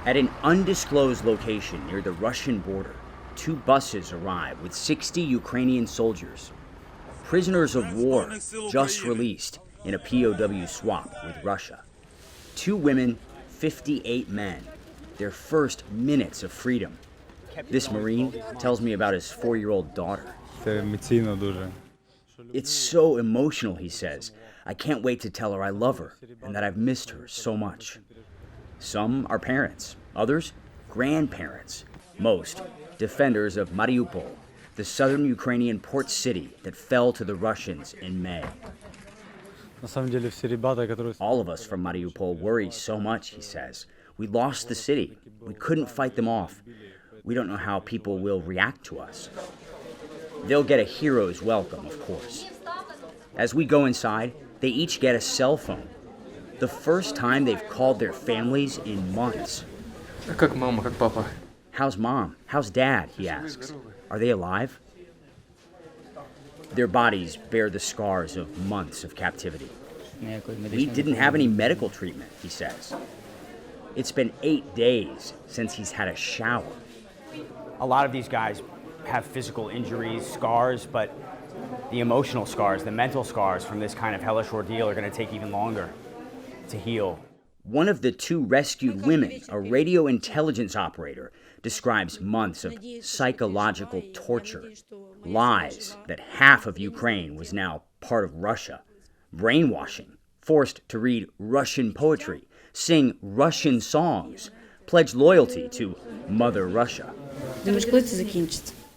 At an undisclosed location near the Russian border, 2 buses arrive with 60 Ukrainian soldiers, prisoners of war just released in a POW swap with Russia. 2 women, 58 men, their first minutes of freedom. This Marine tells me about his 4-year-old daughter. It's so emotional, he says. I can't wait to tell her I love her and that I've missed her so much. Some are parents, others grandparents, most defenders of Mariupol, the southern Ukrainian port city that fell to the Russians in May. All of us from Mariupol worry so much, he says. We lost the city. We couldn't fight them off. We don't know how people will react to us. They'll get a hero's welcome, of course. As we go inside, they each get a cell phone. The first time they've called their families in months. Как мама, как папа? How's mom? How's dad? He asks. Are they alive? Their bodies bear the scars of months of captivity. We didn't have any medical treatment, he says. It's been 8 days since he's had a shower. A lot of these guys have physical injuries, scars, but the emotional scars, the mental scars from this kind of hellish ordeal are going to take even longer to heal. One of the 2 rescued women, a radio intelligence operator, describes months of psychological torture, lies that half of Ukraine was now part of Russia, brainwashing, forced to read Russian poetry, sing Russian songs, pledge loyalty to Mother Russia.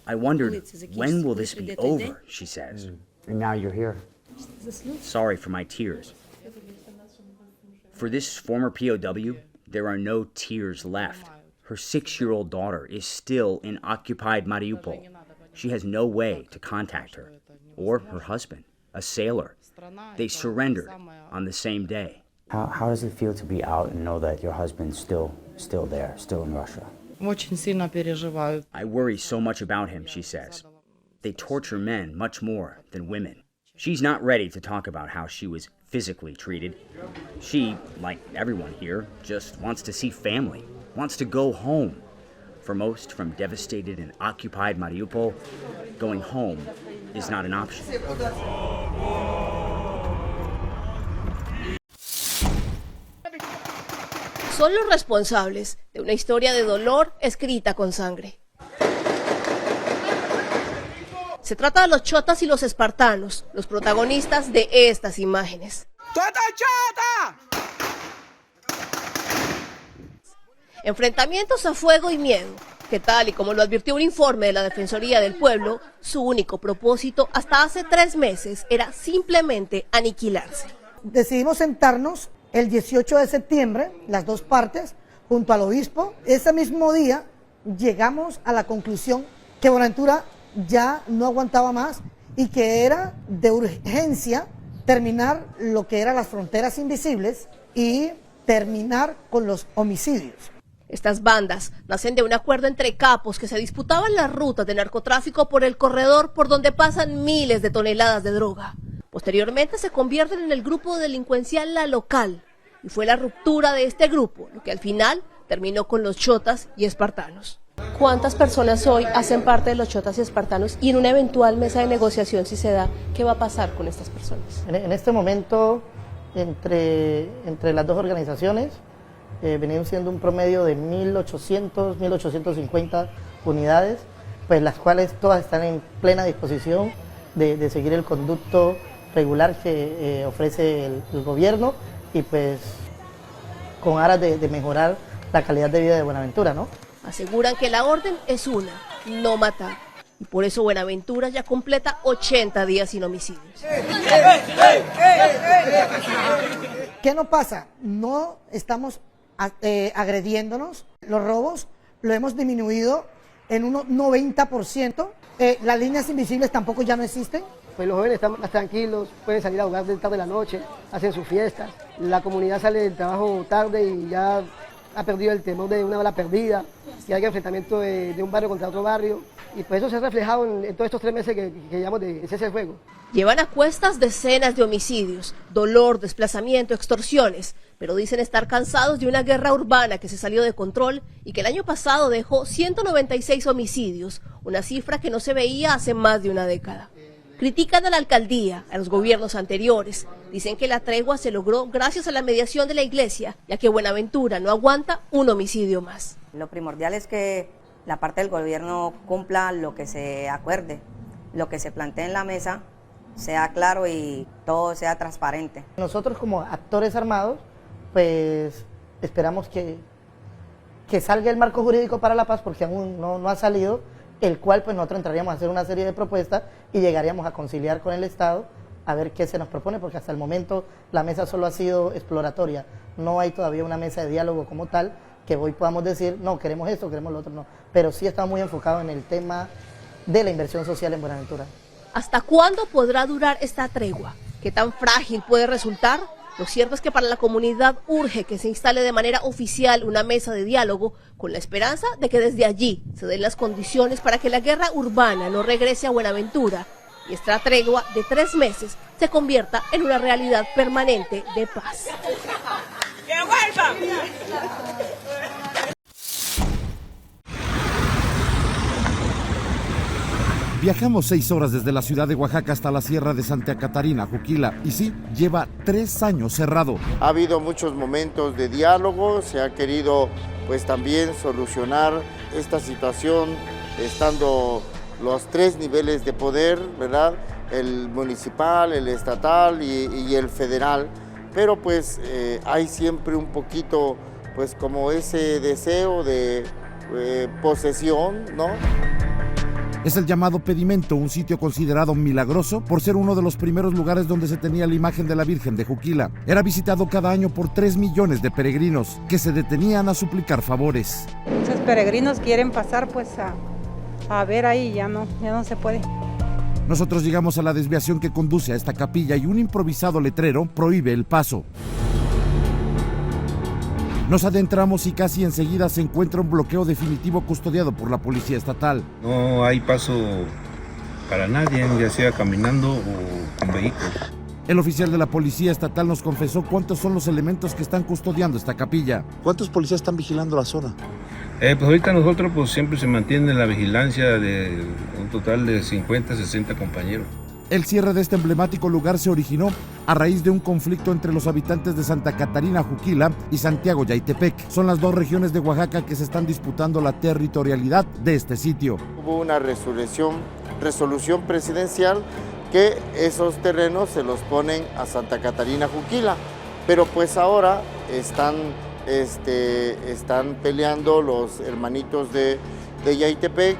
I wondered, when will this be over, she says. And now you're here. Sorry for my tears. For this former POW, there are no tears left. Her 6-year-old daughter is still in occupied Mariupol. She has no way to contact her, or her husband, a sailor. They surrendered on the same day. How does it feel to be out and know that your husband's still there, still in Russia? I worry so much about him, she says. They torture men much more than women. She's not ready to talk about how she was physically treated. She, like everyone here, just wants to see family, wants to go home. For most from devastated and occupied Mariupol, going home is not an option. Son los responsables de una historia de dolor escrita con sangre. Se trata de los chotas y los espartanos, los protagonistas de estas imágenes. Enfrentamientos a fuego y miedo, que tal y como lo advirtió un informe de la Defensoría del Pueblo, su único propósito hasta hace 3 meses era simplemente aniquilarse. Decidimos sentarnos el 18 de septiembre, las 2 partes, junto al obispo. Ese mismo día llegamos a la conclusión que Buenaventura ya no aguantaba más y que era de urgencia terminar lo que eran las fronteras invisibles y terminar con los homicidios. Estas bandas nacen de un acuerdo entre capos que se disputaban las rutas de narcotráfico por el corredor por donde pasan miles de toneladas de droga. Posteriormente se convierten en el grupo delincuencial La Local y fue la ruptura de este grupo lo que al final terminó con los chotas y espartanos. ¿Cuántas personas hoy hacen parte de los chotas y espartanos? Y en una eventual mesa de negociación, si se da, ¿qué va a pasar con estas personas? En este momento, entre las 2 organizaciones, venían siendo un promedio de 1.800, 1.850 unidades, pues las cuales todas están en plena disposición de seguir el conducto regular que ofrece el gobierno y pues con aras de mejorar la calidad de vida de Buenaventura, ¿no? Aseguran que la orden es una, no matar. Y por eso Buenaventura ya completa 80 días sin homicidios. ¿Qué nos pasa? No estamos agrediéndonos. Los robos lo hemos disminuido en un 90%. Las líneas invisibles tampoco ya no existen. Pues los jóvenes están más tranquilos, pueden salir a jugar de tarde de la noche, hacen sus fiestas. La comunidad sale del trabajo tarde y ya ha perdido el temor de una bala perdida, que haya enfrentamiento de un barrio contra otro barrio, y pues eso se ha reflejado en todos estos 3 meses que llevamos de cese al fuego. Llevan a cuestas decenas de homicidios, dolor, desplazamiento, extorsiones, pero dicen estar cansados de una guerra urbana que se salió de control y que el año pasado dejó 196 homicidios, una cifra que no se veía hace más de una década. Critican a la alcaldía, a los gobiernos anteriores. Dicen que la tregua se logró gracias a la mediación de la iglesia, ya que Buenaventura no aguanta un homicidio más. Lo primordial es que la parte del gobierno cumpla lo que se acuerde, lo que se plantee en la mesa, sea claro y todo sea transparente. Nosotros como actores armados, pues esperamos que salga el marco jurídico para la paz, porque aún no ha salido, el cual pues nosotros entraríamos a hacer una serie de propuestas y llegaríamos a conciliar con el Estado a ver qué se nos propone, porque hasta el momento la mesa solo ha sido exploratoria, no hay todavía una mesa de diálogo como tal, que hoy podamos decir, no, queremos esto, queremos lo otro, no, pero sí está muy enfocado en el tema de la inversión social en Buenaventura. ¿Hasta cuándo podrá durar esta tregua? ¿Qué tan frágil puede resultar? Lo cierto es que para la comunidad urge que se instale de manera oficial una mesa de diálogo con la esperanza de que desde allí se den las condiciones para que la guerra urbana no regrese a Buenaventura y esta tregua de 3 meses se convierta en una realidad permanente de paz. ¡Que vuelvan! Viajamos 6 horas desde la ciudad de Oaxaca hasta la sierra de Santa Catarina, Juquila, y sí, lleva 3 años cerrado. Ha habido muchos momentos de diálogo, se ha querido pues también solucionar esta situación estando los 3 niveles de poder, ¿verdad? El municipal, el estatal y el federal, pero pues hay siempre un poquito pues como ese deseo de posesión, ¿no? Es el llamado Pedimento, un sitio considerado milagroso por ser uno de los primeros lugares donde se tenía la imagen de la Virgen de Juquila. Era visitado cada año por 3 millones de peregrinos que se detenían a suplicar favores. Muchos peregrinos quieren pasar pues a ver ahí, ya no se puede. Nosotros llegamos a la desviación que conduce a esta capilla y un improvisado letrero prohíbe el paso. Nos adentramos y casi enseguida se encuentra un bloqueo definitivo custodiado por la policía estatal. No hay paso para nadie, ya sea caminando o con vehículos. El oficial de la policía estatal nos confesó cuántos son los elementos que están custodiando esta capilla. ¿Cuántos policías están vigilando la zona? Pues ahorita nosotros pues siempre se mantiene la vigilancia de un total de 50, 60 compañeros. El cierre de este emblemático lugar se originó a raíz de un conflicto entre los habitantes de Santa Catarina, Juquila y Santiago Yaitepec. Son las 2 regiones de Oaxaca que se están disputando la territorialidad de este sitio. Hubo una resolución presidencial que esos terrenos se los ponen a Santa Catarina, Juquila, pero pues ahora están peleando los hermanitos de Yaitepec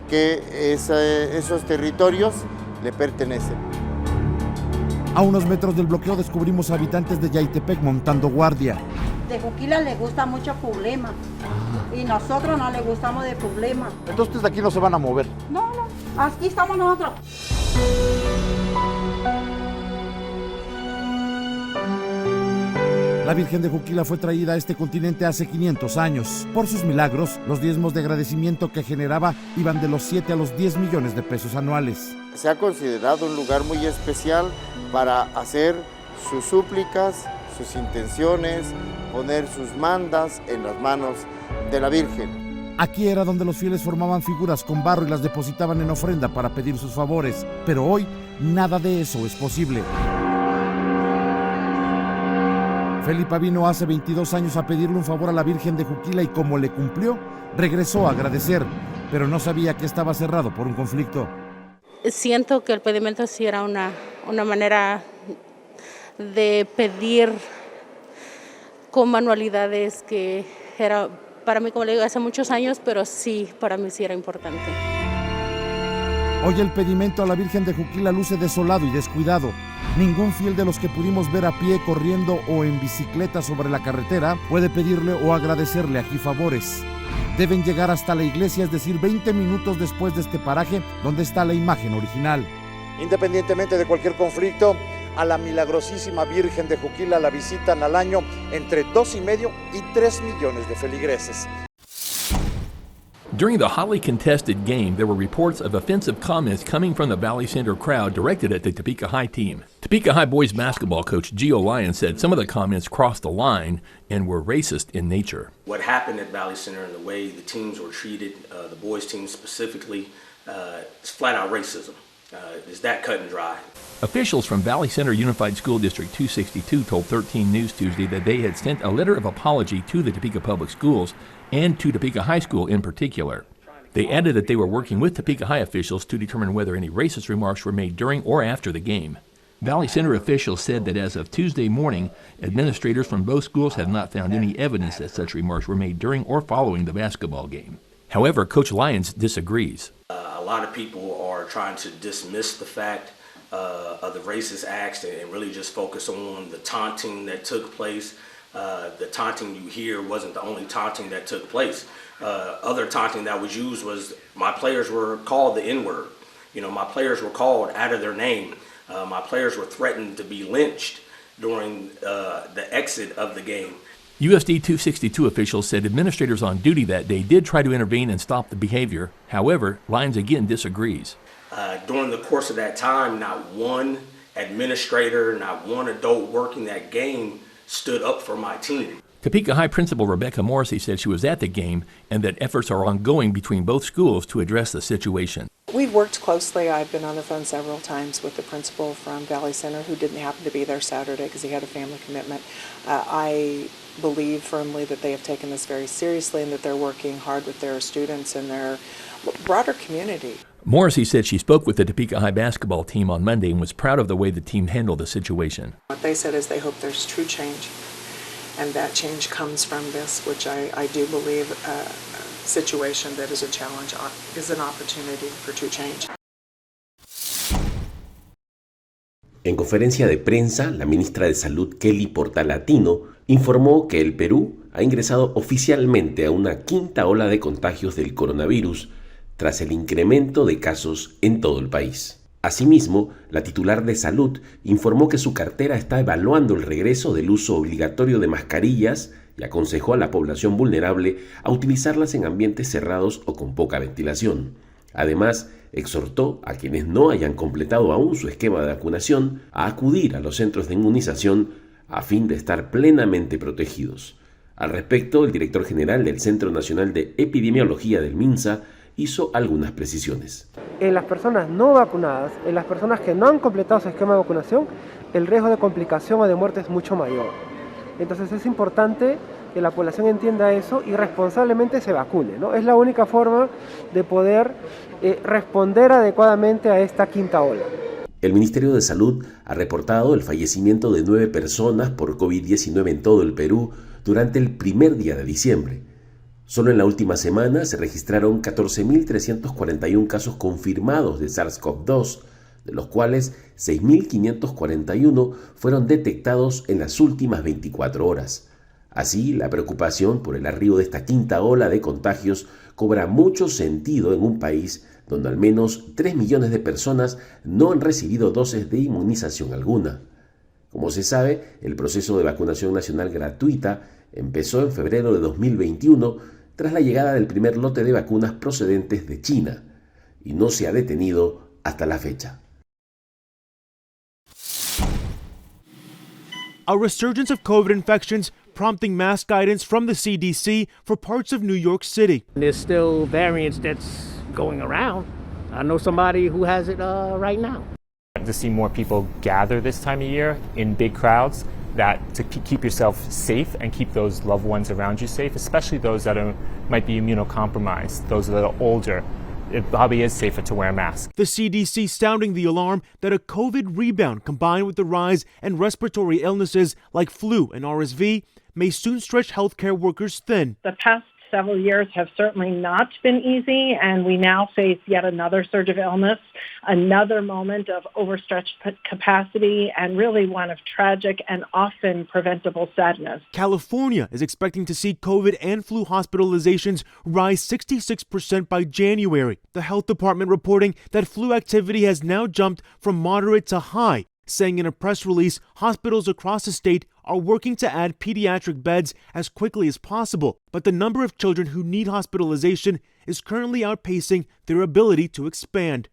que esos territorios le pertenecen. A unos metros del bloqueo descubrimos habitantes de Yaitepec montando guardia. De Juquila le gusta mucho problema y nosotros no le gustamos de problema. Entonces ustedes de aquí no se van a mover. No, aquí estamos nosotros. La Virgen de Juquila fue traída a este continente hace 500 años. Por sus milagros, los diezmos de agradecimiento que generaba iban de los 7 a los 10 millones de pesos anuales. Se ha considerado un lugar muy especial para hacer sus súplicas, sus intenciones, poner sus mandas en las manos de la Virgen. Aquí era donde los fieles formaban figuras con barro y las depositaban en ofrenda para pedir sus favores, pero hoy nada de eso es posible. Felipa vino hace 22 años a pedirle un favor a la Virgen de Juquila y como le cumplió, regresó a agradecer, pero no sabía que estaba cerrado por un conflicto. Siento que el pedimento sí era una manera de pedir con manualidades que era para mí, como le digo, hace muchos años, pero sí, para mí sí era importante. Hoy el pedimento a la Virgen de Juquila luce desolado y descuidado. Ningún fiel de los que pudimos ver a pie, corriendo o en bicicleta sobre la carretera puede pedirle o agradecerle aquí favores. Deben llegar hasta la iglesia, es decir, 20 minutos después de este paraje donde está la imagen original. Independientemente de cualquier conflicto, a la milagrosísima Virgen de Juquila la visitan al año entre 2,5 y 3 millones de feligreses. During the hotly contested game, there were reports of offensive comments coming from the Valley Center crowd directed at the Topeka High team. Topeka High boys basketball coach Gio Lyons said some of the comments crossed the line and were racist in nature. What happened at Valley Center and the way the teams were treated, the boys team specifically, is flat out racism. It's that cut and dry. Officials from Valley Center Unified School District 262 told 13 News Tuesday that they had sent a letter of apology to the Topeka Public Schools and to Topeka High School in particular. They added that they were working with Topeka High officials to determine whether any racist remarks were made during or after the game. Valley Center officials said that as of Tuesday morning, administrators from both schools have not found any evidence that such remarks were made during or following the basketball game. However, Coach Lyons disagrees. A lot of people are trying to dismiss the fact of the racist acts and really just focus on the taunting that took place. The taunting you hear wasn't the only taunting that took place. Other taunting that was used was my players were called the N-word. You know, my players were called out of their name. My players were threatened to be lynched during the exit of the game. USD 262 officials said administrators on duty that day did try to intervene and stop the behavior. However, Lyons again disagrees. During the course of that time, not one administrator, not one adult working that game stood up for my team. Topeka High Principal Rebecca Morrissey said she was at the game and that efforts are ongoing between both schools to address the situation. We've worked closely. I've been on the phone several times with the principal from Valley Center who didn't happen to be there Saturday because he had a family commitment. I believe firmly that they have taken this very seriously and that they're working hard with their students and their broader community. Morrissey said she spoke with the Topeka High basketball team on Monday and was proud of the way the team handled the situation. What they said is they hope there's true change, and that change comes from this, which I do believe a situation that is a challenge is an opportunity for true change. En conferencia de prensa, la ministra de Salud Kelly Portalatino informó que el Perú ha ingresado oficialmente a una quinta ola de contagios del coronavirus tras el incremento de casos en todo el país. Asimismo, la titular de Salud informó que su cartera está evaluando el regreso del uso obligatorio de mascarillas y aconsejó a la población vulnerable a utilizarlas en ambientes cerrados o con poca ventilación. Además, exhortó a quienes no hayan completado aún su esquema de vacunación a acudir a los centros de inmunización a fin de estar plenamente protegidos. Al respecto, el director general del Centro Nacional de Epidemiología del MINSA hizo algunas precisiones. En las personas no vacunadas, en las personas que no han completado su esquema de vacunación, el riesgo de complicación o de muerte es mucho mayor. Entonces es importante que la población entienda eso y responsablemente se vacune, ¿no? Es la única forma de poder responder adecuadamente a esta quinta ola. El Ministerio de Salud ha reportado el fallecimiento de 9 personas por COVID-19 en todo el Perú durante el primer día de diciembre. Solo en la última semana se registraron 14.341 casos confirmados de SARS-CoV-2, de los cuales 6.541 fueron detectados en las últimas 24 horas. Así, la preocupación por el arribo de esta quinta ola de contagios cobra mucho sentido en un país donde al menos 3 millones de personas no han recibido dosis de inmunización alguna. Como se sabe, el proceso de vacunación nacional gratuita empezó en febrero de 2021 tras la llegada del primer lote de vacunas procedentes de China y no se ha detenido hasta la fecha. A resurgence of COVID infections prompting mask guidance from the CDC for parts of New York City. There's still variants that's going around. I know somebody who has it right now. To see more people gather this time of year in big crowds, that to keep yourself safe and keep those loved ones around you safe, especially those that might be immunocompromised, those that are older. It probably is safer to wear a mask. The CDC sounding the alarm that a COVID rebound combined with the rise in respiratory illnesses like flu and RSV may soon stretch healthcare workers thin. The past several years have certainly not been easy, and we now face yet another surge of illness, another moment of overstretched capacity, and really one of tragic and often preventable sadness. California is expecting to see COVID and flu hospitalizations rise 66% by January. The health department reporting that flu activity has now jumped from moderate to high saying in a press release hospitals across the state are working to add pediatric beds as quickly as possible, but the number of children who need hospitalization is currently outpacing their ability to expand.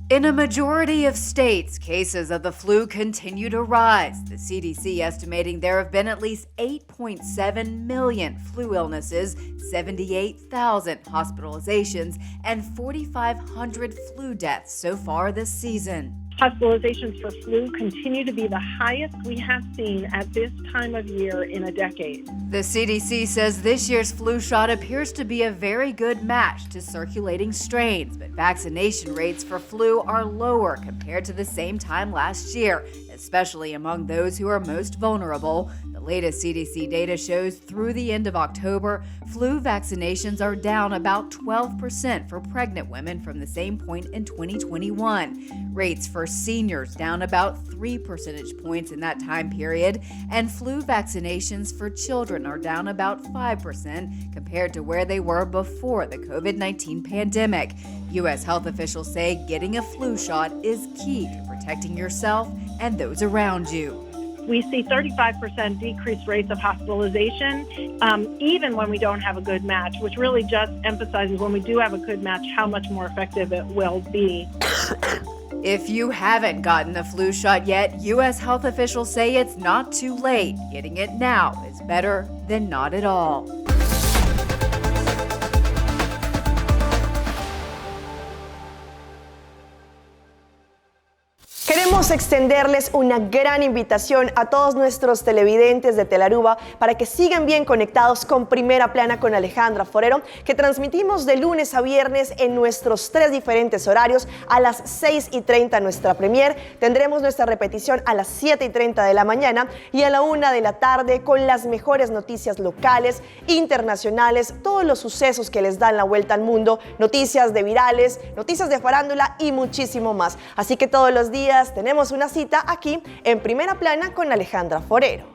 In a majority of states, cases of the flu continue to rise. The CDC estimating there have been at least 8.7 million flu illnesses, 78,000 hospitalizations, and 4,500 flu deaths so far this season. Hospitalizations for flu continue to be the highest we have seen at this time of year in a decade. The CDC says this year's flu shot appears to be a very good match to circulating strains, but vaccination rates for flu are lower compared to the same time last year, especially among those who are most vulnerable. The latest CDC data shows through the end of October, flu vaccinations are down about 12% for pregnant women from the same point in 2021. Rates for seniors down about 3 percentage points in that time period, and flu vaccinations for children are down about 5% compared to where they were before the COVID-19 pandemic. U.S. health officials say getting a flu shot is key to protecting yourself and those around you. We see 35% decreased rates of hospitalization, even when we don't have a good match, which really just emphasizes when we do have a good match, how much more effective it will be. If you haven't gotten the flu shot yet, U.S. health officials say it's not too late. Getting it now is better than not at all. Queremos extenderles una gran invitación a todos nuestros televidentes de Telaruba para que sigan bien conectados con Primera Plana con Alejandra Forero, que transmitimos de lunes a viernes en nuestros 3 diferentes horarios. A las 6:30 nuestra premier, tendremos nuestra repetición a las 7:30 de la mañana y a la 1 de la tarde con las mejores noticias locales, internacionales, todos los sucesos que les dan la vuelta al mundo, noticias de virales, noticias de farándula y muchísimo más. Así que todos los días tenemos una cita aquí en Primera Plana con Alejandra Forero.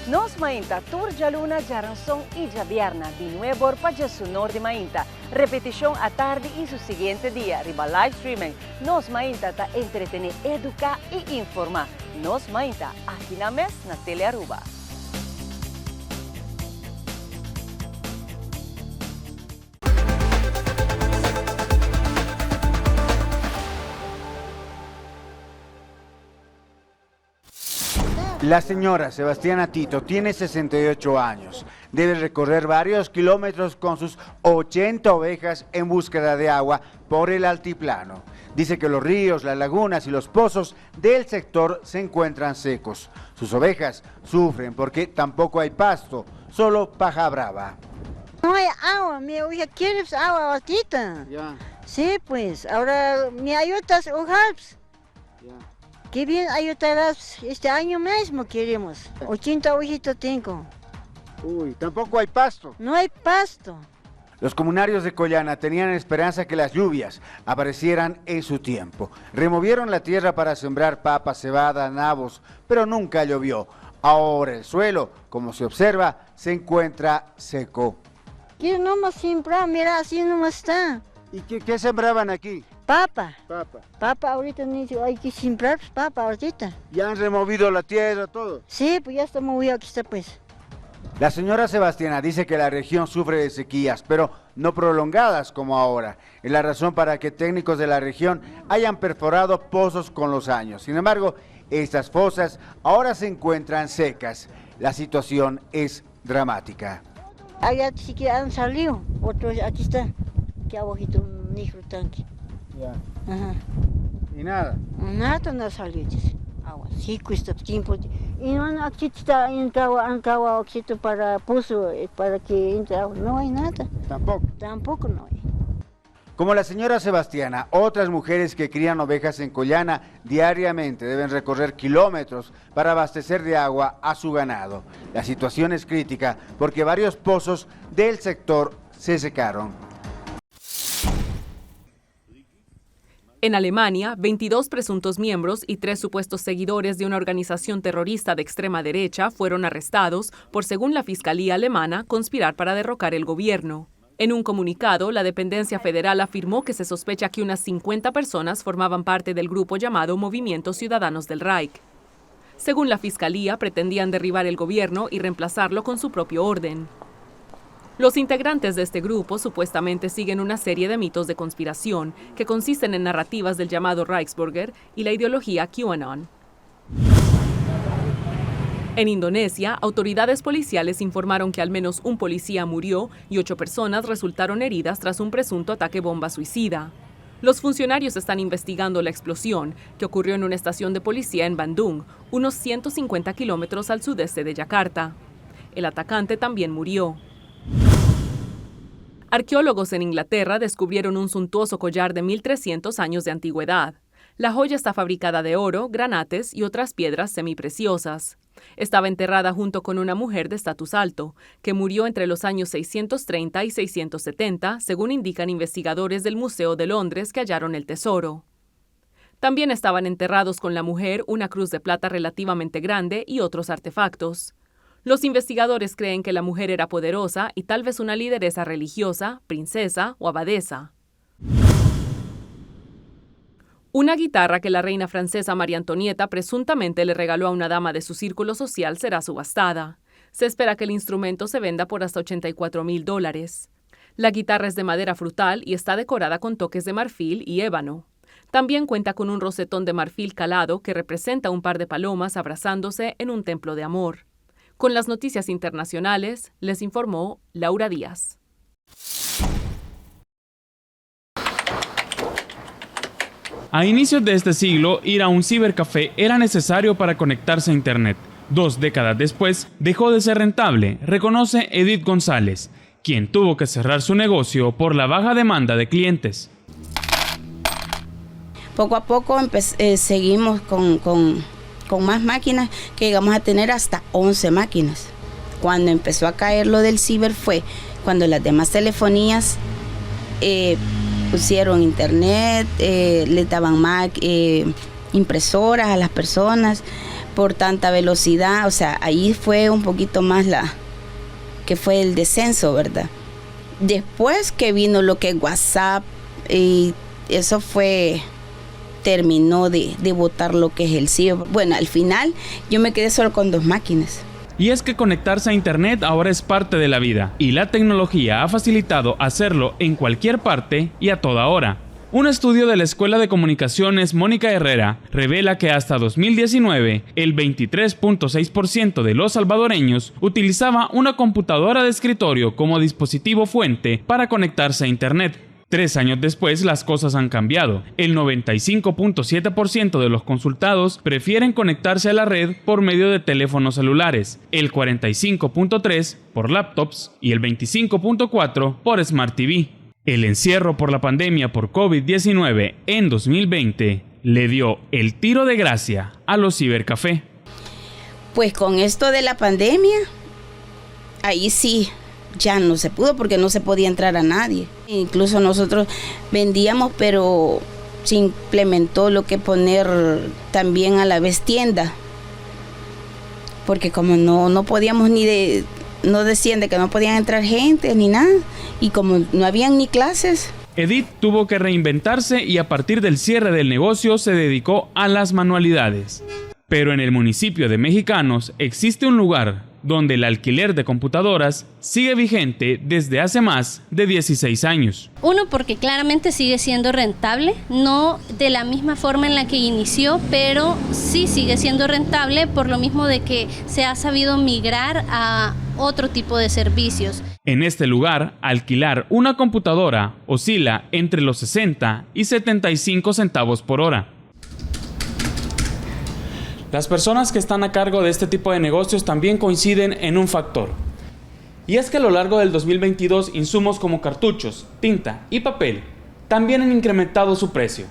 Nos mainta Turja Luna, Jaranson y Javierna, de nuevo para su norte mainta. Repetición a tarde y su siguiente día, riba live streaming. Nos mainta ta entretener, educar y informar. Nos mainta aquí na mes na Telearuba. La señora Sebastiana Tito tiene 68 años. Debe recorrer varios kilómetros con sus 80 ovejas en búsqueda de agua por el altiplano. Dice que los ríos, las lagunas y los pozos del sector se encuentran secos. Sus ovejas sufren porque tampoco hay pasto, solo paja brava. No hay agua, mi oveja quiere agua ahorita. Ya. Sí, pues, ahora me ayudas, ojalá. Qué bien ayudarás, este año mismo queremos. 80 ovejitas tengo. Uy, tampoco hay pasto. No hay pasto. Los comunarios de Collana tenían esperanza que las lluvias aparecieran en su tiempo. Removieron la tierra para sembrar papa, cebada, nabos, pero nunca llovió. Ahora el suelo, como se observa, se encuentra seco. Quiero nomás sembrar, mira, así nomás está. ¿Y qué sembraban aquí? Papa. Papa. Papa, ahorita hay que sembrar papa ahorita. ¿Ya han removido la tierra, todo? Sí, pues ya está movido, aquí está pues. La señora Sebastiana dice que la región sufre de sequías, pero no prolongadas como ahora. Es la razón para que técnicos de la región hayan perforado pozos con los años. Sin embargo, estas fosas ahora se encuentran secas. La situación es dramática. Allá sí que han salido, otros aquí está, que abajito un micro tanque. Ya. Ajá. ¿Y nada? Nada no salió, dice. Agua, sí cuesta tiempo. Y no, aquí está, han cavado para pozo, para que entre agua. No hay nada. ¿Tampoco? Tampoco no hay. Como la señora Sebastiana, otras mujeres que crían ovejas en Collana diariamente deben recorrer kilómetros para abastecer de agua a su ganado. La situación es crítica porque varios pozos del sector se secaron. En Alemania, 22 presuntos miembros y 3 supuestos seguidores de una organización terrorista de extrema derecha fueron arrestados por, según la Fiscalía alemana, conspirar para derrocar el gobierno. En un comunicado, la dependencia federal afirmó que se sospecha que unas 50 personas formaban parte del grupo llamado Movimiento Ciudadanos del Reich. Según la Fiscalía, pretendían derribar el gobierno y reemplazarlo con su propio orden. Los integrantes de este grupo supuestamente siguen una serie de mitos de conspiración que consisten en narrativas del llamado Reichsbürger y la ideología QAnon. En Indonesia, autoridades policiales informaron que al menos un policía murió y 8 personas resultaron heridas tras un presunto ataque bomba suicida. Los funcionarios están investigando la explosión, que ocurrió en una estación de policía en Bandung, unos 150 kilómetros al sudeste de Yakarta. El atacante también murió. Arqueólogos en Inglaterra descubrieron un suntuoso collar de 1300 años de antigüedad. La joya está fabricada de oro, granates y otras piedras semipreciosas. Estaba enterrada junto con una mujer de estatus alto, que murió entre los años 630 y 670, según indican investigadores del Museo de Londres que hallaron el tesoro. También estaban enterrados con la mujer una cruz de plata relativamente grande y otros artefactos. Los investigadores creen que la mujer era poderosa y tal vez una lideresa religiosa, princesa o abadesa. Una guitarra que la reina francesa María Antonieta presuntamente le regaló a una dama de su círculo social será subastada. Se espera que el instrumento se venda por hasta $84,000. La guitarra es de madera frutal y está decorada con toques de marfil y ébano. También cuenta con un rosetón de marfil calado que representa un par de palomas abrazándose en un templo de amor. Con las noticias internacionales, les informó Laura Díaz. A inicios de este siglo, ir a un cibercafé era necesario para conectarse a Internet. 2 décadas después, dejó de ser rentable, reconoce Edith González, quien tuvo que cerrar su negocio por la baja demanda de clientes. Poco a poco seguimos con más máquinas, que llegamos a tener hasta 11 máquinas. Cuando empezó a caer lo del ciber fue cuando las demás telefonías pusieron internet, le daban impresoras a las personas por tanta velocidad. O sea, ahí fue un poquito más que fue el descenso, ¿verdad? Después que vino lo que es WhatsApp, y eso terminó de botar lo que es el ciber. Bueno, al final yo me quedé solo con 2 máquinas. Y es que conectarse a Internet ahora es parte de la vida, y la tecnología ha facilitado hacerlo en cualquier parte y a toda hora. Un estudio de la Escuela de Comunicaciones Mónica Herrera revela que hasta 2019, el 23.6% de los salvadoreños utilizaba una computadora de escritorio como dispositivo fuente para conectarse a Internet. 3 años después, las cosas han cambiado. El 95.7% de los consultados prefieren conectarse a la red por medio de teléfonos celulares, el 45.3% por laptops y el 25.4% por Smart TV. El encierro por la pandemia por COVID-19 en 2020 le dio el tiro de gracia a los cibercafé. Pues con esto de la pandemia, ahí sí ya no se pudo porque no se podía entrar a nadie. Incluso nosotros vendíamos, pero se implementó lo que poner también a la vez tienda. Porque como no podíamos no decían de que no podían entrar gente ni nada. Y como no habían ni clases. Edith tuvo que reinventarse y a partir del cierre del negocio se dedicó a las manualidades. Pero en el municipio de Mexicanos existe un lugar donde el alquiler de computadoras sigue vigente desde hace más de 16 años. Uno, porque claramente sigue siendo rentable, no de la misma forma en la que inició, pero sí sigue siendo rentable por lo mismo de que se ha sabido migrar a otro tipo de servicios. En este lugar, alquilar una computadora oscila entre los 60 y 75 centavos por hora. Las personas que están a cargo de este tipo de negocios también coinciden en un factor. Y es que a lo largo del 2022, insumos como cartuchos, tinta y papel también han incrementado su precio.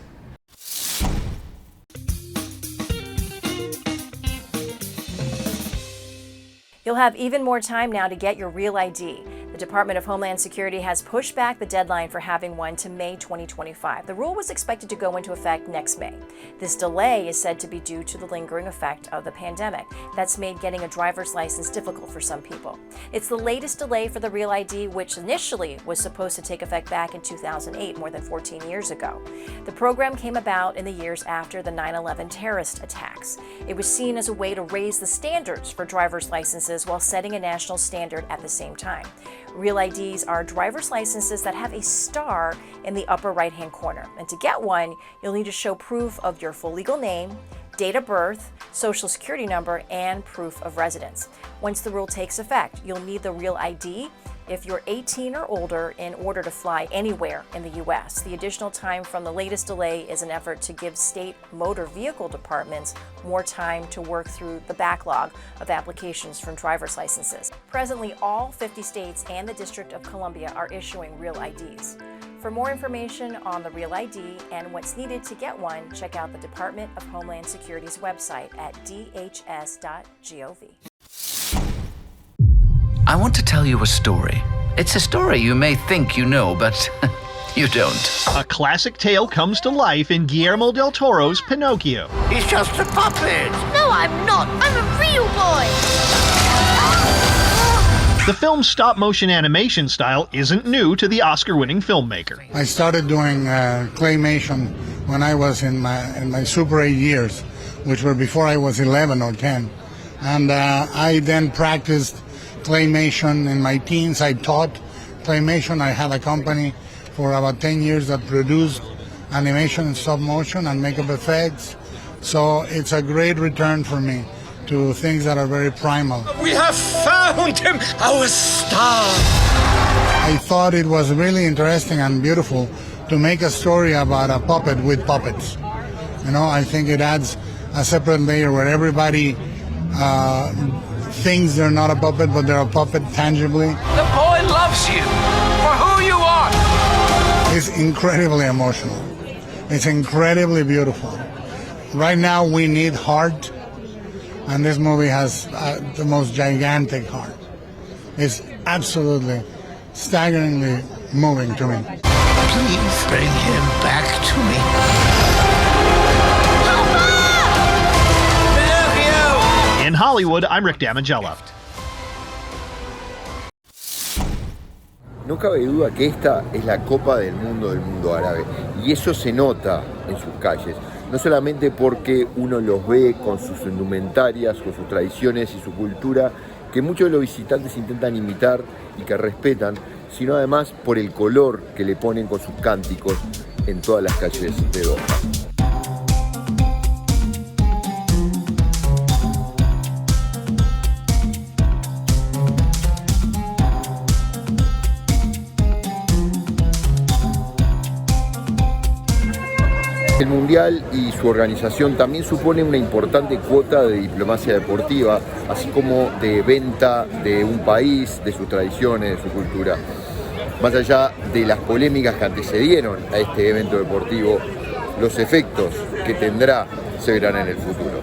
You'll have even more time now to get your Real ID. The Department of Homeland Security has pushed back the deadline for having one to May 2025. The rule was expected to go into effect next May. This delay is said to be due to the lingering effect of the pandemic. That's made getting a driver's license difficult for some people. It's the latest delay for the Real ID, which initially was supposed to take effect back in 2008, more than 14 years ago. The program came about in the years after the 9/11 terrorist attacks. It was seen as a way to raise the standards for driver's licenses while setting a national standard at the same time. Real IDs are driver's licenses that have a star in the upper right-hand corner. And to get one, you'll need to show proof of your full legal name, date of birth, social security number, and proof of residence. Once the rule takes effect, you'll need the Real ID if you're 18 or older in order to fly anywhere in the U.S. The additional time from the latest delay is an effort to give state motor vehicle departments more time to work through the backlog of applications from driver's licenses. Presently, all 50 states and the District of Columbia are issuing Real IDs. For more information on the Real ID and what's needed to get one, check out the Department of Homeland Security's website at dhs.gov. I want to tell you a story. It's a story you may think you know, but you don't. A classic tale comes to life in Guillermo del Toro's Pinocchio. He's just a puppet. No, I'm not. I'm a real boy. The film's stop-motion animation style isn't new to the Oscar-winning filmmaker. I started doing claymation when I was in my Super 8 years, which were before I was 11 or 10. And I then practiced claymation in my teens. I taught claymation. I had a company for about 10 years that produced animation and stop motion and makeup effects. So it's a great return for me to things that are very primal. We have found him, our star! I thought it was really interesting and beautiful to make a story about a puppet with puppets. You know, I think it adds a separate layer where everybody thinks they're not a puppet, but they're a puppet tangibly. The boy loves you for who you are. It's incredibly emotional. It's incredibly beautiful. Right now we need heart, and this movie has the most gigantic heart. It's absolutely, staggeringly moving to me. Please bring him back to me. In Hollywood, I'm Rick Damangelo. No cabe duda que esta es la Copa del mundo árabe, y eso se nota en sus calles, no solamente porque uno los ve con sus indumentarias, con sus tradiciones y su cultura, que muchos de los visitantes intentan imitar y que respetan, sino además por el color que le ponen con sus cánticos en todas las calles de Doha. El Mundial y su organización también supone una importante cuota de diplomacia deportiva, así como de venta de un país, de sus tradiciones, de su cultura. Más allá de las polémicas que antecedieron a este evento deportivo, los efectos que tendrá se verán en el futuro.